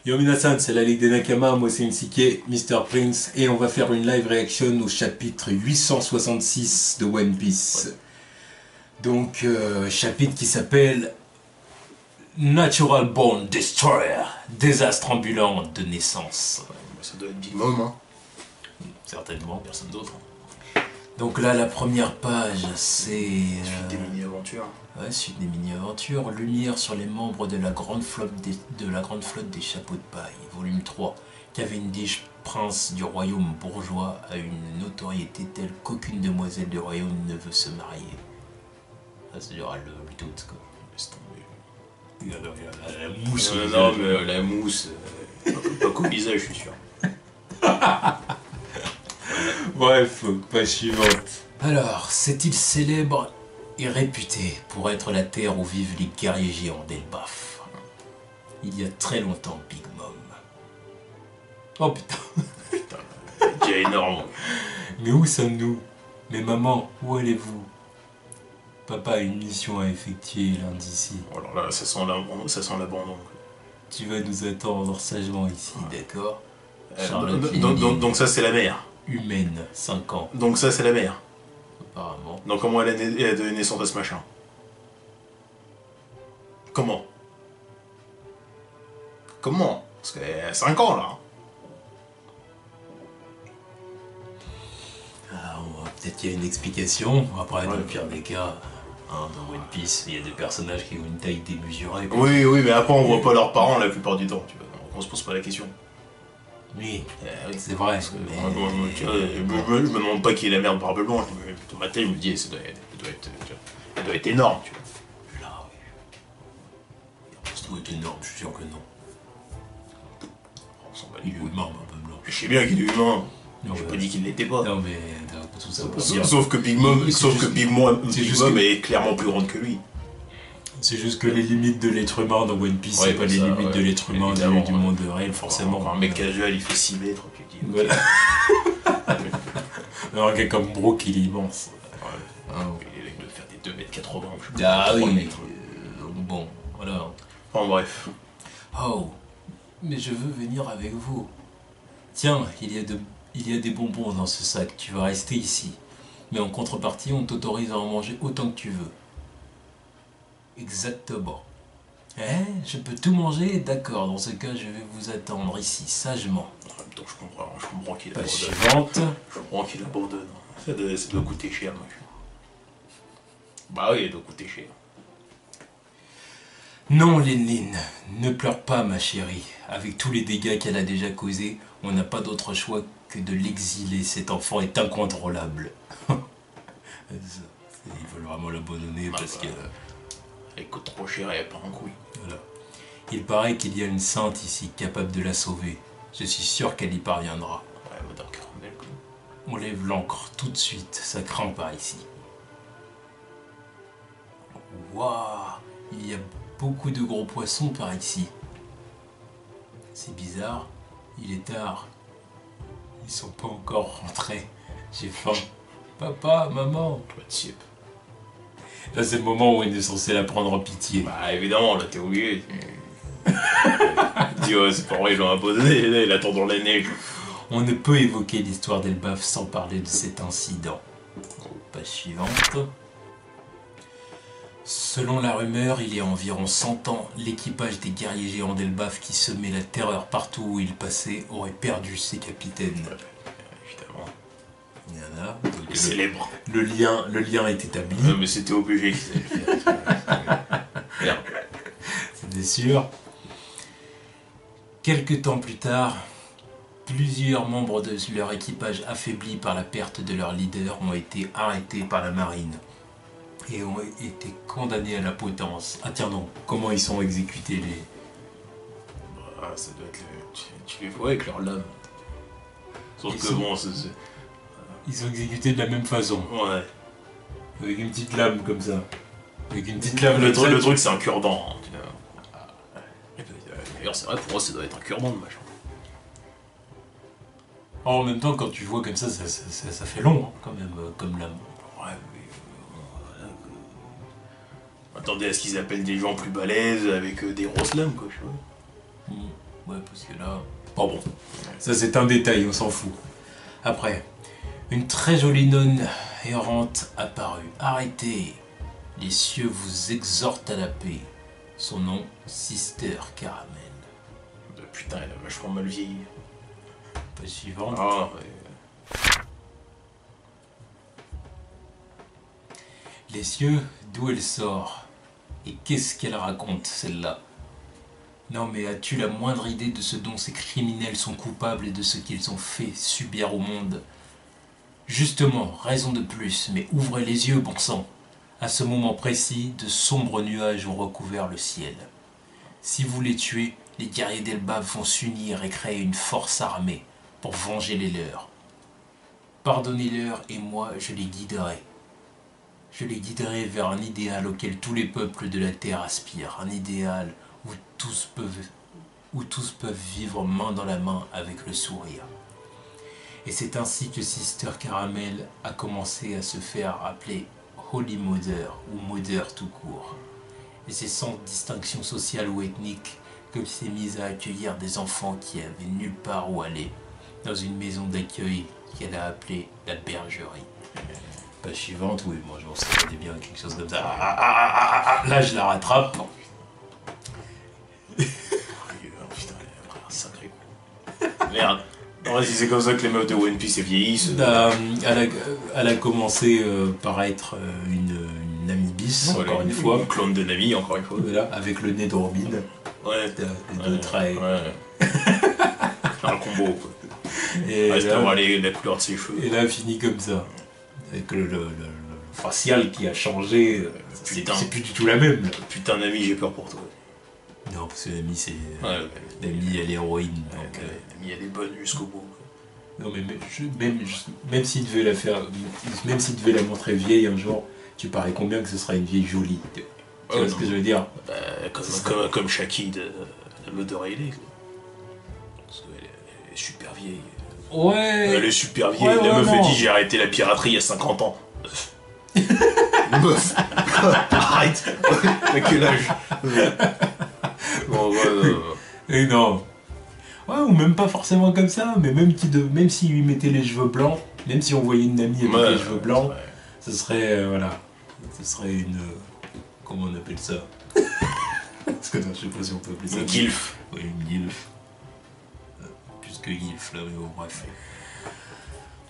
Yo minasan, c'est la Ligue des Nakama, moi c'est Insike, Mr. Prince, et on va faire une live reaction au chapitre 866 de One Piece. Donc, chapitre qui s'appelle Natural Born Destroyer, désastre ambulant de naissance. Ouais, ça doit être Big Mom, hein. Certainement, personne d'autre. Donc là, la première page, c'est... Suite des mini-aventures. Ouais, suite des mini-aventures. Lumière sur les membres de la grande flotte des chapeaux de paille. Volume 3. Cavendish, prince du royaume bourgeois, a une notoriété telle qu'aucune demoiselle du royaume ne veut se marier. Ça, c'est genre le tout, quoi. Laisse tomber. La mousse. Non, mais la mousse. Pas qu'au visage, je suis sûr. Bref, page suivante. Alors, cette île célèbre est réputée pour être la terre où vivent les guerriers géants d'Elbaf. Il y a très longtemps, Big Mom. Oh putain. Putain, c'est déjà énorme. Mais où sommes-nous? Mais maman, où allez-vous? Papa a une mission à effectuer lundi ici. Alors là, ça sent l'abandon. Tu vas nous attendre sagement ici, d'accord? Donc ça, c'est la mère. Humaine, 5 ans, Donc ça, c'est la mère. apparemment. Donc comment elle a donné naissance à ce machin? Comment? Parce qu'elle a 5 ans, là. Ah, peut-être qu'il y a une explication. Après, dans Ouais. le pire des cas, dans One Piece, il y a des personnages qui ont une taille démesurée. Quoi. Oui, mais après, on voit pas leurs parents la plupart du temps, tu vois. Donc on se pose pas la question. Oui, Oui, c'est vrai. Parce que mais- moi, je me demande pas qui est la mère de Barbe Blanche. Dans ma tête, je me dis, elle doit être énorme, tu vois. Là, oui. Ça doit être énorme, je suis sûr que non. On s'en bat Il les est couilles. humain, un peu blanc. Je sais bien qu'il est humain. Non, J'ai ouais. pas dit qu'il l'était pas. Non, mais tout ça pour dire. Sauf que Big Mom, C'est juste- Big Mom c'est juste que- est clairement plus grande que lui. C'est juste que les limites de l'être humain dans One Piece, Ouais, c'est pas les ça, limites ouais. de l'être humain Évidemment, du ouais. monde réel, forcément. Quand un mec casual, il fait 6 mètres, tu te dis. Voilà. Alors, un gars comme Brook, il est immense. Ouais. Ah, Il doit faire des 2,80 m, je sais Ah pas, 3 oui, mètres. bon, voilà. Enfin bref. Oh, mais je veux venir avec vous. Tiens, il y a des bonbons dans ce sac, tu vas rester ici. Mais en contrepartie, on t'autorise à en manger autant que tu veux. Exactement. Je peux tout manger? D'accord, dans ce cas, je vais vous attendre ici, sagement. En même temps, je comprends qu'il Page abandonne. suivante. Je comprends qu'il abandonne. Ça doit coûter cher, moi. Bah oui, ça doit coûter cher. Non, Lénine, ne pleure pas, ma chérie. Avec tous les dégâts qu'elle a déjà causés, on n'a pas d'autre choix que de l'exiler. Cet enfant est incontrôlable. Ils veulent vraiment l'abandonner parce que... Elle coûte trop cher et elle part en couille. Voilà. Il paraît qu'il y a une sainte ici capable de la sauver. Je suis sûr qu'elle y parviendra. Ouais, Madame Caramel, quoi. On lève l'ancre tout de suite, ça craint par ici. Waouh, il y a beaucoup de gros poissons par ici. C'est bizarre, il est tard. Ils sont pas encore rentrés. J'ai faim. Papa, maman. Toi, de ciep. Là, c'est le moment où il est censé la prendre en pitié. Bah évidemment, là t'es obligé. Dis, ouais, c'est pas vrai, ils l'ont abandonné, là, il attend dans la neige. On ne peut évoquer l'histoire d'Elbaf sans parler de cet incident. Page suivante. Selon la rumeur, il y a environ 100 ans, l'équipage des guerriers géants d'Elbaf qui semait la terreur partout où il passait aurait perdu ses capitaines. Évidemment. Il y en a. Donc, Célèbre. le lien est établi, Non, mais c'était obligé qu'ils allaient le faire. Merde. c'est sûr. Quelques temps plus tard, plusieurs membres de leur équipage affaiblis par la perte de leur leader ont été arrêtés par la marine et ont été condamnés à la potence. Ah tiens non, comment ils sont exécutés les... Ah, ça doit être tu les vois avec leur lame. Sauf Ils que sont- bon, Ils sont exécutés de la même façon, ouais. avec une petite lame comme ça. Avec une petite lame Le comme ça. truc, c'est un cure-dent. Hein, tu vois. Ah, ouais. D'ailleurs, c'est vrai, pour moi, ça doit être un cure-dent de machin. En même temps, quand tu vois comme ça fait long hein, quand même, comme lame. Ouais, mais. Attendez à ce qu'ils appellent des gens plus balèzes avec des grosses lames, quoi, je sais pas. Ouais, parce que là... Bon, ça c'est un détail, on s'en fout. Après, une très jolie nonne errante apparut. Arrêtez, les cieux vous exhortent à la paix. Son nom, Sister Caramel. Putain, elle a vachement mal vieilli. Pas suivante. Ah, ouais. Les cieux, d'où elle sort? Et qu'est-ce qu'elle raconte, celle-là? Non mais as-tu la moindre idée de ce dont ces criminels sont coupables et de ce qu'ils ont fait subir au monde? Justement, raison de plus, mais ouvrez les yeux, bon sang. À ce moment précis, de sombres nuages ont recouvert le ciel. Si vous les tuez, les guerriers d'Elbaf vont s'unir et créer une force armée pour venger les leurs. Pardonnez-leur et moi, je les guiderai. Je les guiderai vers un idéal auquel tous les peuples de la terre aspirent. Un idéal où tous peuvent vivre main dans la main avec le sourire. Et c'est ainsi que Sister Caramel a commencé à se faire appeler Holy Mother ou Mother tout court. Et c'est sans distinction sociale ou ethnique qu'elle s'est mise à accueillir des enfants qui avaient nulle part où aller, dans une maison d'accueil qu'elle a appelée la Bergerie. Page suivante, oui, moi j'en savais bien quelque chose comme ça. Là je la rattrape. Putain, un sacré coup. Merde. Non, si c'est comme ça que les meufs de One Piece vieillissent. Elle a commencé par être une amie bis, voilà, encore une fois. Une clone de Nami, encore une fois. Voilà, avec le nez de Robin. Ouais. Les deux traits. Ouais. Un combo, quoi. Et reste là, à voir la couleur de ses cheveux. Et là, fini comme ça. Avec le facial qui a changé. C'est plus du tout la même. Là. Putain, Nami, j'ai peur pour toi. Non, parce que Nami, c'est. Ouais, Nami, elle est héroïne. Donc, Nami, elle est bonne jusqu'au bout. Non, mais même s'il devait la faire. Même s'il devait la montrer vieille un jour, tu parais combien que ce sera une vieille jolie. Tu vois ce que je veux dire? Comme Shaki de Mother Riley. Parce qu'elle est super vieille. Ouais. Elle est super vieille. Ouais, la meuf vraiment. a dit j'ai arrêté la piraterie il y a 50 ans. Meuf. Arrête. À quel âge? Bon, Et non. Ouais, ou même pas forcément comme ça, mais même s'il lui mettait les cheveux blancs, même si on voyait une amie avec les cheveux blancs, ce serait, voilà, ce serait une... comment on appelle ça? Parce que non, je sais pas si on peut appeler ça... Une gilf. Oui, une gilf. Plus que gilf, là, mais bon, bref.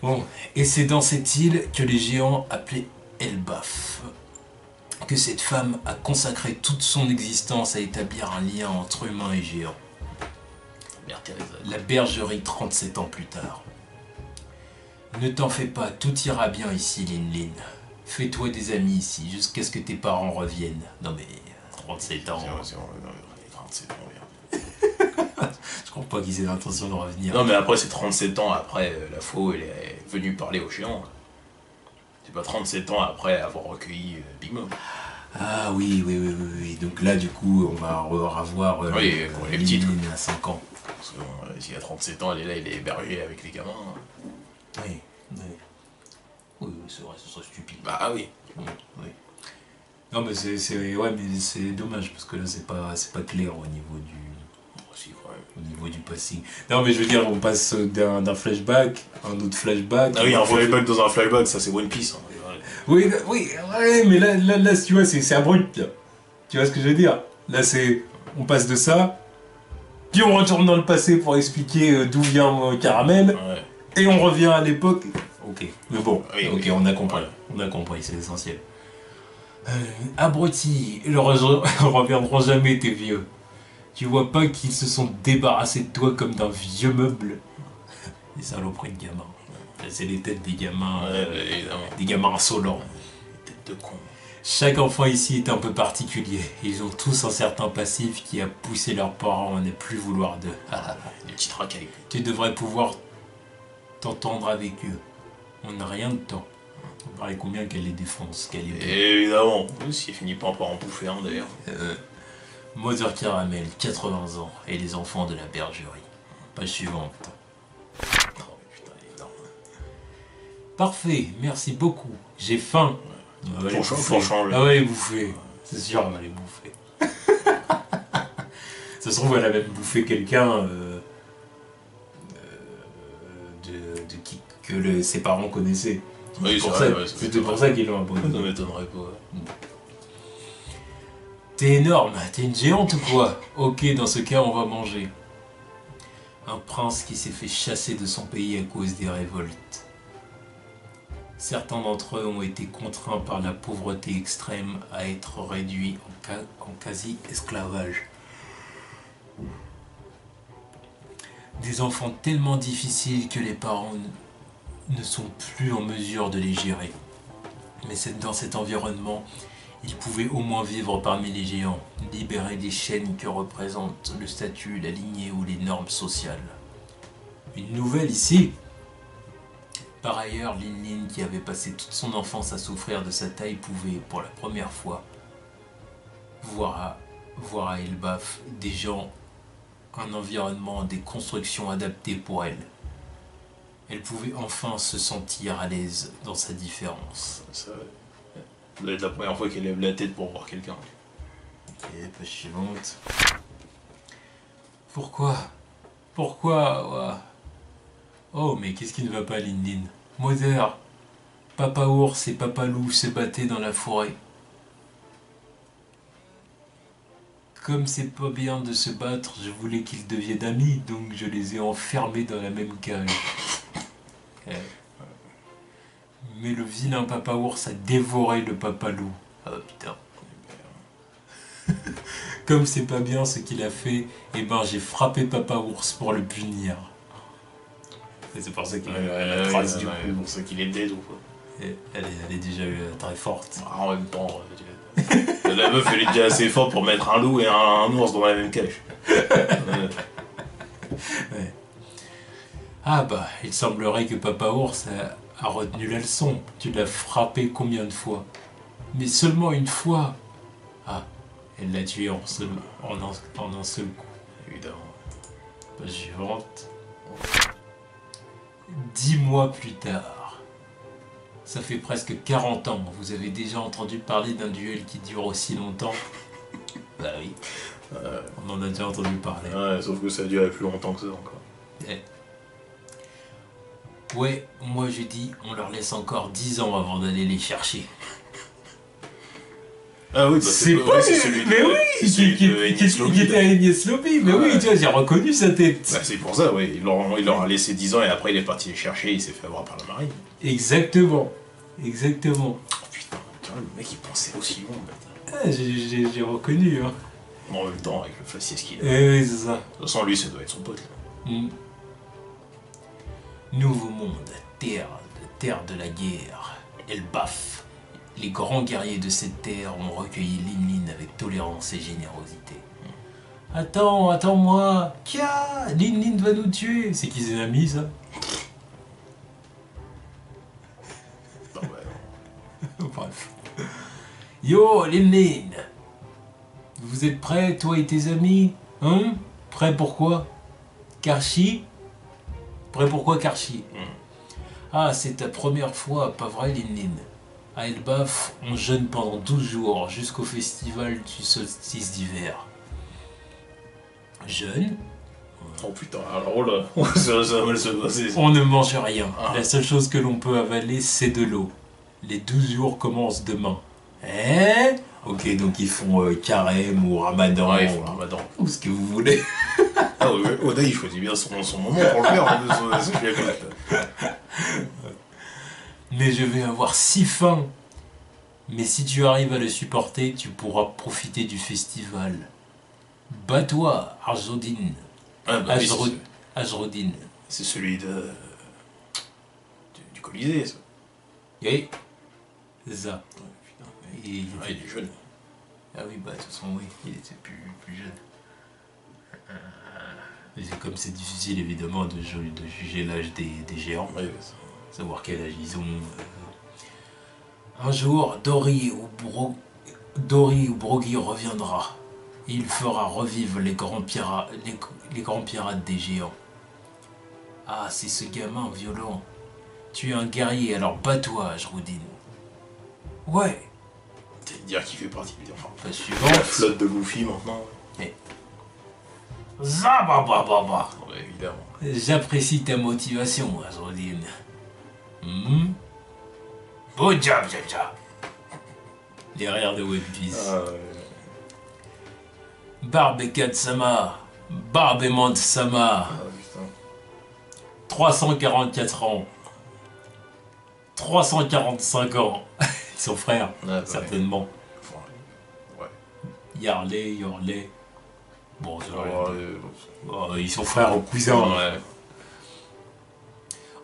Bon, et c'est dans cette île que les géants appelaient Elbaf que cette femme a consacré toute son existence à établir un lien entre humains et géants. Mère Teresa. La Bergerie 37 ans plus tard. Ne t'en fais pas, tout ira bien ici, Lin. Fais-toi des amis ici, jusqu'à ce que tes parents reviennent. Non mais, 37 ans... 37 ans, Je crois pas qu'ils aient l'intention de revenir. non mais après c'est 37 ans après la faux elle est venue parler aux géants. C'est pas 37 ans après avoir recueilli Big Mom. Ah oui. Donc là, du coup, on va revoir Oui, quand elle est petite. à 5 ans. Parce que s'il a 37 ans, elle est là, elle est hébergée avec les gamins. Oui, c'est vrai, ce serait stupide. Bah oui. Oui. Non, mais c'est dommage, parce que là, c'est pas clair au niveau du passing. Non, mais je veux dire, on passe d'un flashback à un autre flashback. Ah oui, un flashback dans un flashback, ça c'est One Piece. Hein. Oui, mais là, tu vois, c'est abrupt, là. Tu vois ce que je veux dire? Là, on passe de ça, puis on retourne dans le passé pour expliquer d'où vient Caramel, et on revient à l'époque. Ok, mais bon, on a compris. Ouais. On a compris, c'est l'essentiel. Abruti, ils reviendront jamais, tes vieux. Tu vois pas qu'ils se sont débarrassés de toi comme d'un vieux meuble? Des saloperies de gamins. C'est les têtes des gamins, des gamins insolents. Les têtes de cons. Chaque enfant ici est un peu particulier. Ils ont tous un certain passif qui a poussé leurs parents à ne plus vouloir d'eux. Les petites racailles. Tu devrais pouvoir t'entendre avec eux. On n'a rien de temps. On paraît combien qu'elle les défonce, qu'elle est... Évidemment. Si elle finit pas par en bouffer un d'ailleurs. Mother Caramel, 80 ans, et les enfants de la Bergerie. Page suivante. Parfait, merci beaucoup. J'ai faim. Pour changer. Ah ouais, bouffer. C'est sûr, on va les bouffer. Ça se trouve, elle a même bouffé quelqu'un que ses parents connaissaient. Oui, C'était pour ça qu'ils l'ont abandonné. Ça m'étonnerait pas. T'es énorme, t'es une géante ou quoi? Ok, dans ce cas, on va manger. Un prince qui s'est fait chasser de son pays à cause des révoltes. Certains d'entre eux ont été contraints par la pauvreté extrême à être réduits en quasi-esclavage. Des enfants tellement difficiles que les parents ne sont plus en mesure de les gérer. Mais dans cet environnement, ils pouvaient au moins vivre parmi les géants, libérés des chaînes que représentent le statut, la lignée ou les normes sociales. Une nouvelle ici. Par ailleurs, Lin Lin, qui avait passé toute son enfance à souffrir de sa taille, pouvait, pour la première fois, voir à Elbaf des gens, un environnement, des constructions adaptées pour elle. Elle pouvait enfin se sentir à l'aise dans sa différence. Ça doit être la première fois qu'elle lève la tête pour voir quelqu'un. Ok, page suivante. Pourquoi ouais. Oh, mais qu'est-ce qui ne va pas, Lin Lin? Mother, Papa Ours et Papa Loup se battaient dans la forêt. Comme c'est pas bien de se battre, je voulais qu'ils deviennent amis, donc je les ai enfermés dans la même cage. Mais le vilain Papa Ours a dévoré le Papa Loup. Ah putain. Comme c'est pas bien ce qu'il a fait, eh ben j'ai frappé Papa Ours pour le punir. Et c'est pour ça qu'il a la trace du coup. C'est pour ça qu'il est dead ou quoi. Elle est déjà très forte. Ah, en même temps, la meuf elle est déjà assez forte pour mettre un loup et un ours dans la même cage. Ouais. Ah bah, il semblerait que Papa Ours a retenu la leçon. Tu l'as frappé combien de fois? Mais seulement une fois. Ah, elle l'a tué en un seul coup. Évidemment. Page suivante. 10 mois plus tard. Ça fait presque 40 ans. Vous avez déjà entendu parler d'un duel qui dure aussi longtemps? Bah oui. On en a déjà entendu parler. Ouais, sauf que ça a duré plus longtemps que ça encore. Ouais, moi je dis, on leur laisse encore 10 ans avant d'aller les chercher. Ah oui, bah c'est pas celui de... Mais oui, qui était à Enies Lobby. Mais oui, tu vois, j'ai reconnu sa tête. Bah, c'est pour ça, oui. Il leur a laissé 10 ans et après il est parti les chercher, il s'est fait avoir par la marine. Exactement. Oh putain, tu vois, le mec il pensait aussi long. Ah, j'ai reconnu. Hein. En même temps, avec le faciès qu'il a. Oui, c'est ça. De toute façon, lui, ça doit être son pote. Là. Nouveau monde, terre de la guerre. Elbaf. Les grands guerriers de cette terre ont recueilli Lin Lin avec tolérance et générosité. Attends-moi. Kia, Lin Lin va nous tuer. C'est qui ses amis, ça? Non, ouais. Bref. Yo, Lin Lin. Vous êtes prêts, toi et tes amis? Hein? Prêts pourquoi? Karshi? Prêt pourquoi Karshi? Ah, c'est ta première fois, pas vrai, Lin Lin? À Elbaf, on jeûne pendant 12 jours jusqu'au festival du solstice d'hiver. Jeûne? Oh putain, alors là, ça va mal se passer. On ne mange rien. La seule chose que l'on peut avaler, c'est de l'eau. Les 12 jours commencent demain. Ok, donc ils font carême ou ramadan. Ouais, ils font ramadan. Ou ce que vous voulez. Ah ouais, Oda il choisit bien son moment pour le faire, hein, je suis d'accord. Mais je vais avoir si faim. Mais si tu arrives à le supporter, tu pourras profiter du festival. Bats-toi, Arjodin. Ah bah Ajrodin. c'est celui du Colisée, ça. Oui, c'est ça. Ouais, putain. Il est jeune. Ah oui, bah de toute façon, oui, il était plus jeune. Comme c'est difficile, évidemment, de juger l'âge des géants. Ouais, Savoir quel âge ils ont. Un jour, Dori ou Brogy reviendra. Il fera revivre les grands pirates des géants. Ah, c'est ce gamin violent. Tu es un guerrier, alors bats-toi, Ajrodin. Ouais. C'est dire qu'il fait partie des enfants. Suivant. La flotte de Luffy maintenant. Zababababa. Ouais, évidemment. J'apprécie ta motivation, Azrodine. Bon job, Jaja. Les rires de One Piece. Ah, ouais. Barbekat Sama. Barbemont Sama. Ah, putain. 344 ans. 345 ans. Ils sont frères, Ouais, certainement. Ouais. Yarley, Yorley. Bon, c'est vrai. Ouais, Ils sont frères ou cousins. ouais.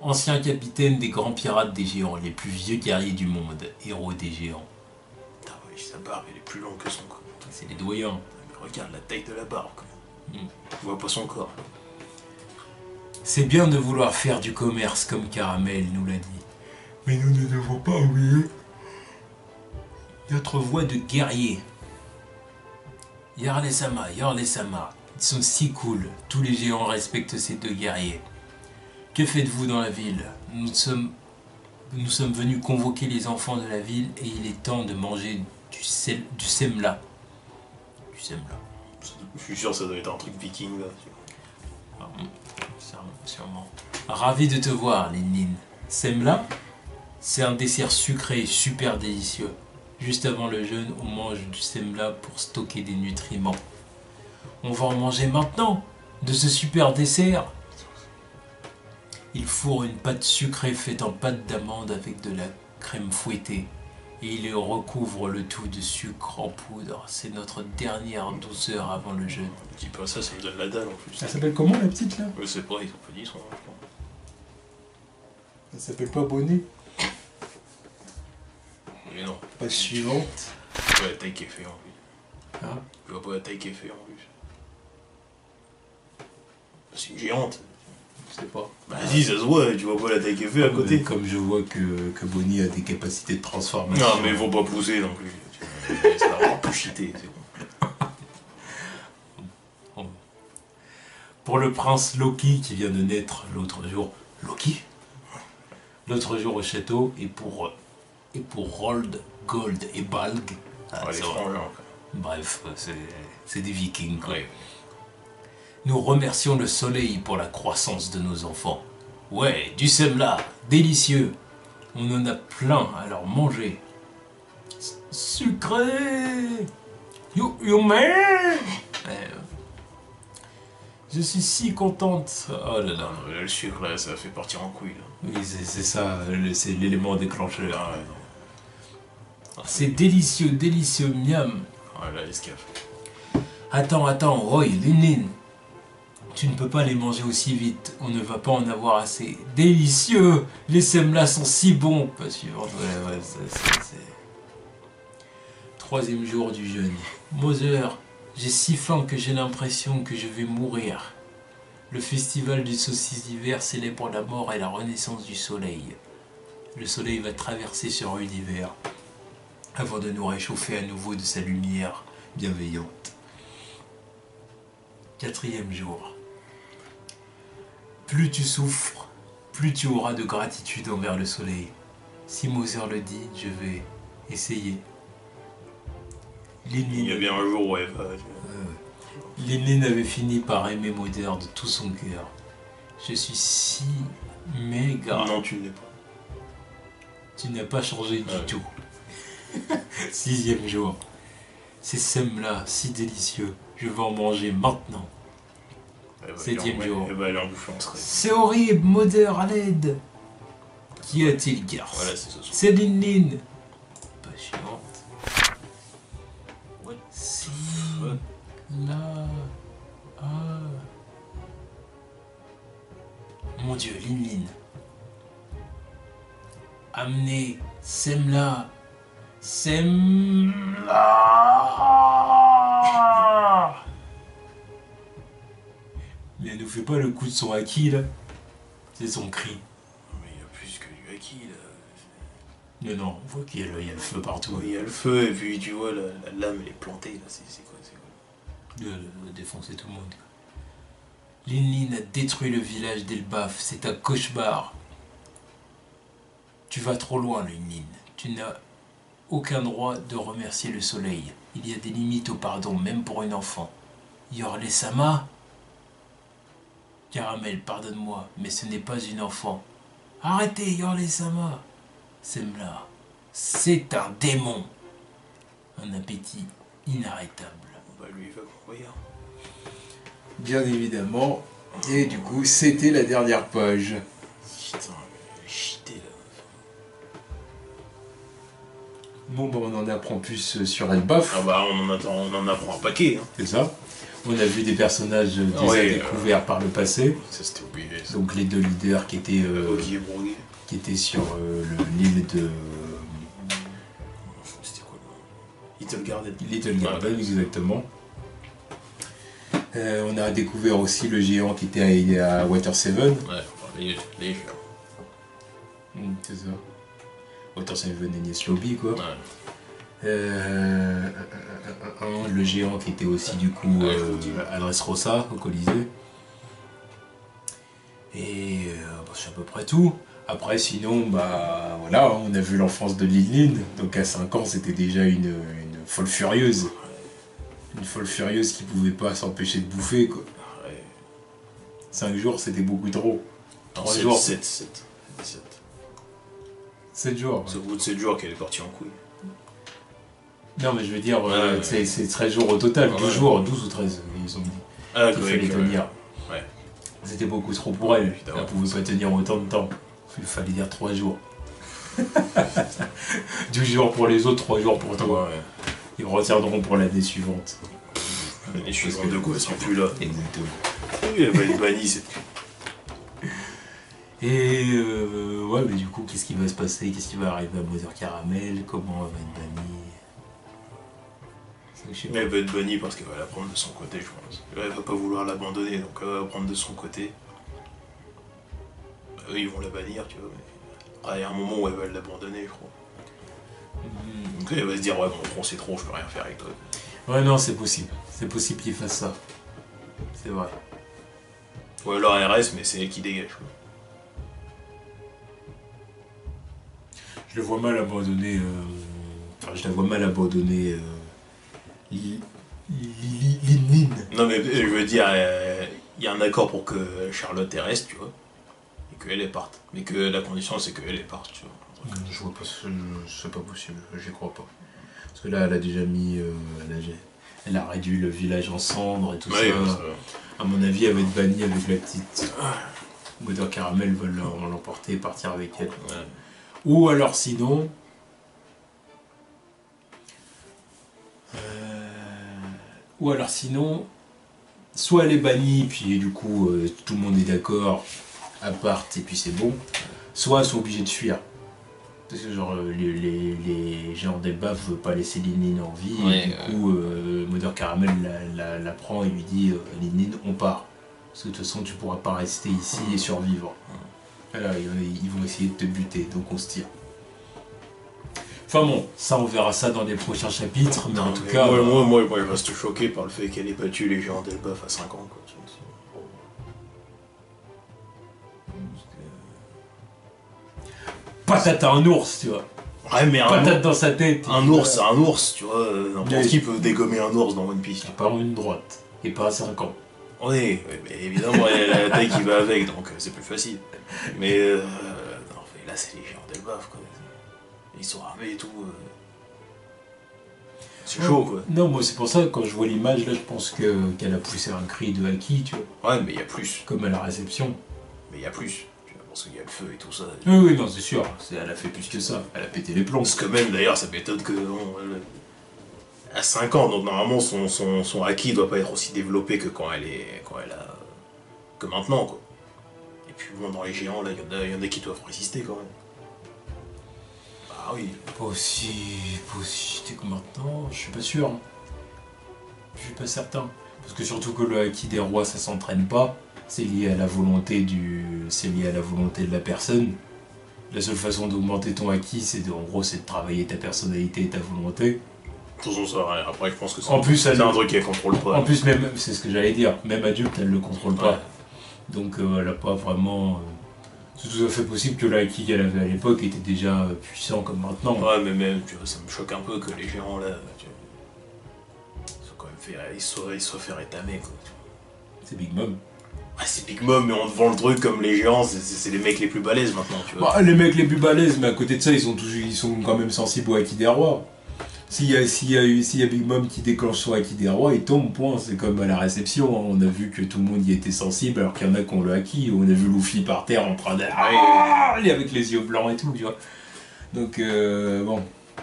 Ancien capitaine des grands pirates des géants, les plus vieux guerriers du monde, héros des géants. Putain, ouais, sa barbe, elle est plus longue que son corps. C'est les doyens. Mais regarde la taille de la barbe, quand même. Mm. Tu vois pas son corps. C'est bien de vouloir faire du commerce comme Caramel nous l'a dit. Mais nous ne devons pas oublier notre voix de guerrier. Yarley-sama, Yorley-sama, ils sont si cool. Tous les géants respectent ces deux guerriers. Que faites-vous dans la ville? Nous sommes venus convoquer les enfants de la ville et il est temps de manger du semla. Du semla. Je suis sûr que ça doit être un truc viking, là. Sûrement. Ravi de te voir, Lin. Semla, c'est un dessert sucré super délicieux. Juste avant le jeûne, on mange du semla pour stocker des nutriments. On va en manger maintenant, de ce super dessert. Il fourre une pâte sucrée faite en pâte d'amande avec de la crème fouettée. Et il recouvre le tout de sucre en poudre. C'est notre dernière douceur avant le jeûne. Dis pas ça, ça me donne la dalle en plus. Elle s'appelle comment la petite là? Je sais pas, ils ont pas dit son nom. Elle s'appelle pas Bonnet. Mais non. Page suivante. Tu vois la taille qu'elle fait en plus. Hein? Tu vois pas la taille qu'elle fait en plus. C'est une géante. Je sais pas. Bah vas-y, ça se voit, tu vois pas la taille qu'elle fait à côté. Comme je vois que Bonnie a des capacités de transformation. Non, mais faut pas pousser non plus. Ça va vraiment plus cheater, c'est bon. Pour le prince Loki qui vient de naître l'autre jour. Loki? L'autre jour au château et pour Rold, Gold et Balg. Ouais, les ça frangins, va. quoi. Bref, c'est des vikings quoi. Ouais. Nous remercions le soleil pour la croissance de nos enfants. Ouais, du semla, délicieux. On en a plein, alors mangez. Sucré. You man. Je suis si contente. Oh là là. Là, le sucre, là, ça fait partir en couille, là. Oui, c'est ça, c'est l'élément déclencheur. Ah ouais, non. C'est délicieux, délicieux, miam. Ouais, là, l'escaf. Attends, Roy, Lénine. Tu ne peux pas les manger aussi vite, on ne va pas en avoir assez. Délicieux. Les semlas sont si bons. Pas suivante, ouais, c'est... Troisième jour du jeûne. Mother, j'ai si faim que j'ai l'impression que je vais mourir. Le festival du saucisse d'hiver célèbre la mort et la renaissance du soleil. Le soleil va traverser ce l'univers avant de nous réchauffer à nouveau de sa lumière bienveillante. Quatrième jour. Plus tu souffres, plus tu auras de gratitude envers le soleil. Si Moser le dit, je vais essayer. Il y a bien un jour où elle va. Lénine avait fini par aimer Moder de tout son cœur. Je suis si méga. Non, tu ne l'es pas. Tu n'as pas changé du Ouais. tout. Sixième jour. Ces sèmes-là, si délicieux. Je vais en manger maintenant. Septième jour. Elle va aller en bouffer en secret. C'est horrible, Moder, à l'aide. Qu'y a-t-il, garce? Voilà, c'est ce soir. C'est Lin. Pas chiante. What Si. fuck? Là. Ah. Mon Dieu, Lin. Amenez Semla. Semla. Mais elle nous fait pas le coup de son haki là. C'est son cri. Mais il y a plus que du haki là. Mais non, on voit qu'il y a le feu partout. Il y a le feu et puis tu vois la lame elle est plantée là. C'est quoi? De défoncer tout le monde. Lin a détruit le village d'Elbaf. C'est un cauchemar. Tu vas trop loin, Lin. Tu n'as aucun droit de remercier le soleil. Il y a des limites au pardon, même pour une enfant. Yorle-sama, Caramel, pardonne-moi, mais ce n'est pas une enfant. Arrêtez, Yorle-sama. Semla, c'est un démon. Un appétit inarrêtable. Bah lui, il va mourir. Bien évidemment. Et du coup, c'était la dernière page. Putain, mais cheaté là. Bon, bah, on en apprend plus sur Elbaf. Ah bah on en apprend un paquet. Hein. C'est ça. On a vu des personnages déjà Ouais, découverts par le passé. Ça c'était obligé. Ça. Donc les deux leaders qui étaient, Oggy et Brogy. qui étaient sur l'île de C'était quoi le nom? Little Garden. Little Garden, Ouais. exactement. On a découvert aussi le géant qui était à Water 7. Ouais, enfin, les géants. C'est ça. Water 7 et Nies Lobby, quoi. Ouais. Le géant qui était aussi du coup à Dressrosa au Colisée. Et bah, c'est à peu près tout. Après sinon bah voilà, on a vu l'enfance de Lin. Donc à 5 ans c'était déjà une folle furieuse. Une folle furieuse qui pouvait pas s'empêcher de bouffer quoi. Ouais. 5 jours c'était beaucoup trop. 3 7 jours. 7 jours. C'est au bout de 7 jours qu'elle est partie en couille. Non mais je veux dire, Ouais, c'est 13 jours au total, Ouais, 12 jours, 12 ou 13, ils ont dit. Ah, Qu'il fallait tenir. Ouais. C'était beaucoup trop pour elle, Évidemment. elle pouvait pas tenir autant de temps. Il fallait dire 3 jours. 12 jours pour les autres, 3 jours pour toi. Ouais. Ils retiendront pour l'année suivante. Les choses de quoi, elles sont plus là. Exactement. Oui, elle va être bannie cette. Et ouais, mais du coup, qu'est-ce qui va se passer? Qu'est-ce qui va arriver à Mother Caramel? Comment elle va être bannie? Je sais pas. Elle va être bannie parce qu'elle va la prendre de son côté, je pense. Elle va pas vouloir l'abandonner, donc elle va la prendre de son côté. Eux, ils vont la bannir, tu vois. Mais... après, il y a un moment où elle va l'abandonner, je crois. Donc elle va se dire, ouais, mon tronc c'est trop, je peux rien faire avec toi. Ouais, non, c'est possible. C'est possible qu'il fasse ça. C'est vrai. Ou alors elle reste, mais c'est elle qui dégage, quoi. Je le vois mal abandonner. Enfin, je la vois mal abandonner. Lin. Non, mais je veux dire, il y a un accord pour que Charlotte elle reste, tu vois. Et qu'elle elle parte. Mais que la condition c'est qu'elle elle parte, tu vois. Je vois pas, c'est pas possible, j'y crois pas. Parce que là, elle a déjà mis. Elle a réduit le village en cendres et tout Ouais, ça. À mon avis, elle va être bannie avec la petite. Mother Caramel va l'emporter et partir avec elle. Ouais. Ou alors sinon. Soit elle est bannie, puis du coup tout le monde est d'accord, à part et puis c'est bon. Soit ils sont obligés de fuir. Parce que genre les gens d'Elbaf veulent pas laisser Lin en vie, Ouais, et du coup Mother Caramel la prend et lui dit Lin, on part. Parce que de toute façon tu pourras pas rester ici et survivre. Voilà, ils vont essayer de te buter, donc on se tire. Enfin bon, ça on verra ça dans les prochains chapitres, mais en tout cas... Moi, je reste choqué par le fait qu'elle ait battu les géants d'Elbaf à 5 ans, quoi. Patate à un ours, tu vois. Ouais, mais Patate dans sa tête. un ours, c'est un ours, tu vois. N'importe qui peut dégommer un ours dans One Piece. Et pas en une droite, et pas à 5 ans. Oui, mais évidemment, il y a la taille qui va avec, donc c'est plus facile. Mais non, mais là, c'est les géants d'Elbaf, quoi. Ils sont armés et tout. C'est chaud, quoi. Non, moi c'est pour ça que quand je vois l'image, là je pense qu'elle a poussé un cri de Haki, tu vois. Ouais, mais il y a plus. Comme à la réception. Mais il y a plus. Tu vois, parce qu'il y a le feu et tout ça. Oui, oui, non, c'est sûr. Elle a fait plus que ça. Elle a pété les plombs. Parce que même, d'ailleurs, ça m'étonne que... à 5 ans, donc normalement, son Haki doit pas être aussi développé que quand elle a... que maintenant, quoi. Et puis bon, dans les géants, là, il y en a qui doivent résister, quand même. Ah oui. Pas aussi jeté que maintenant, je suis pas sûr. Je suis pas certain. Parce que surtout que le Haki des rois, ça s'entraîne pas. C'est lié à la volonté c'est lié à la volonté de la personne. La seule façon d'augmenter ton Haki, c'est de travailler ta personnalité et ta volonté. De toute façon, ça, ouais, après, je pense que En plus, c'est un truc qu'elle contrôle pas. En plus, même, c'est ce que j'allais dire, même adulte, elle le contrôle pas. Ouais. Donc elle a pas vraiment... c'est tout à fait possible que l'Haki qu'elle avait à l'époque était déjà puissant comme maintenant. Ouais, mais même, tu vois, ça me choque un peu que les géants, là, tu vois, ils soient quand même fait... Ils soient fait rétamer, quoi. Tu vois. C'est Big Mom. Ah, c'est Big Mom, mais on te vend le truc comme les géants, c'est les mecs les plus balèzes maintenant, tu vois. Bah, les mecs les plus balèzes, mais à côté de ça, ils sont quand même sensibles au Haki des Rois. S'il y a Big Mom qui déclenche son Haki des Rois, il tombe, point. C'est comme à la réception, hein. On a vu que tout le monde y était sensible, alors qu'il y en a qui ont le Haki. On a vu Luffy par terre en train de... avec les yeux blancs et tout, tu vois. Donc, bon...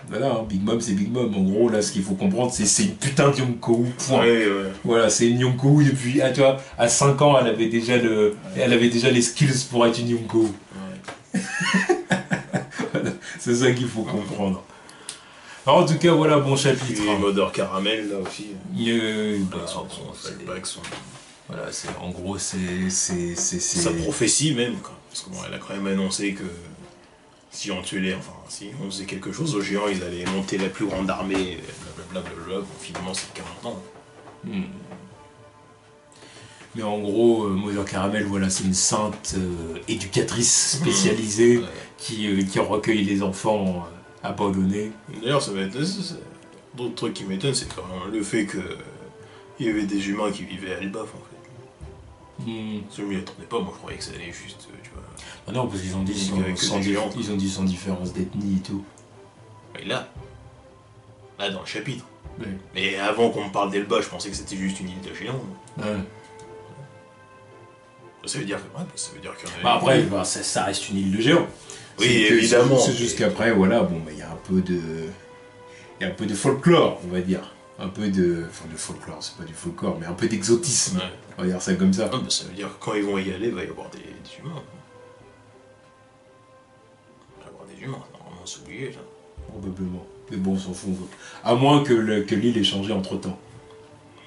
Voilà, hein, Big Mom c'est Big Mom. En gros, là, ce qu'il faut comprendre, c'est une putain de Yonkou. Point. Ouais. Voilà, c'est une Yonkou depuis. Ah, tu vois, à 5 ans, elle avait déjà les skills pour être une Yonkou. Ouais. Voilà, c'est ça qu'il faut comprendre. Alors, en tout cas, voilà, bon chapitre. Et Mother Caramel, là aussi. Voilà, c'est en gros, c'est. Sa prophétie même, quoi. Parce que bon, elle a quand même annoncé que si on tuait si on faisait quelque chose aux géants, ils allaient monter la plus grande armée, blablabla. Bon, finalement, c'est le cas maintenant. Mais en gros, Mother Caramel, voilà, c'est une sainte éducatrice spécialisée qui recueille les enfants abandonnés. D'ailleurs, ça va être d'autres trucs qui m'étonnent, c'est quand même le fait que il y avait des humains qui vivaient à Elbaf, en fait. Je m'y attendais pas, moi je croyais que ça allait juste, tu vois. Ah non, parce qu'ils ont dit sans différence d'ethnie et tout. Et là, dans le chapitre. Oui. Mais avant qu'on me parle d'Elba, je pensais que c'était juste une île de géants. Ouais. Ça veut dire que. Ouais, ça veut dire qu'il y en a. Bah après, ça reste une île de géants. Oui, évidemment. C'est juste qu'après, voilà, bon, il y a un peu de. Il y a un peu de folklore, on va dire. Un peu de. Enfin, de folklore, c'est pas du folklore, mais un peu d'exotisme. Ouais. On va dire ça comme ça. Non, bah, ça veut dire que quand ils vont y aller, il va y avoir des humains. Il va y avoir des humains, normalement, c'est obligé, ça. Probablement. Mais bon, on s'en fout. À moins que l'île ait changé entre temps.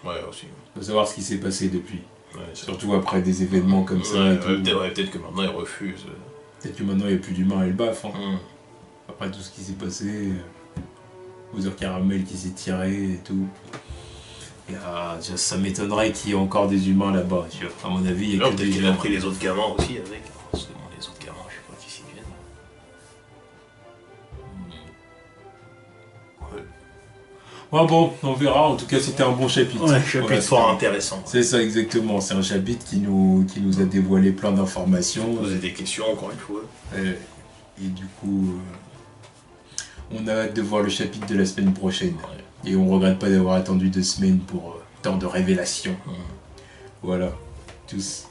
Ouais, aussi. Faut savoir ce qui s'est passé depuis. Ouais, surtout après des événements comme ça. Et tout. Peut-être que maintenant ils refusent. Peut-être que maintenant il n'y a plus d'humains à Elbaf. Hein. Après tout ce qui s'est passé, Mother Caramel qui s'est tiré et tout. Ça m'étonnerait qu'il y ait encore des humains là-bas. À mon avis, il y a que des gens. Il a pris les autres gamins aussi avec. Parce que bon, les autres gamins, je sais pas qui s'y viennent. Ouais, bon, on verra. En tout cas, c'était un bon chapitre. Ouais, chapitre fort intéressant. C'est ça, exactement. C'est un chapitre qui nous a dévoilé plein d'informations. Poser des questions, encore une fois. Et du coup, on a hâte de voir le chapitre de la semaine prochaine. Ouais. Et on regrette pas d'avoir attendu 2 semaines pour tant de révélations. Voilà, tous.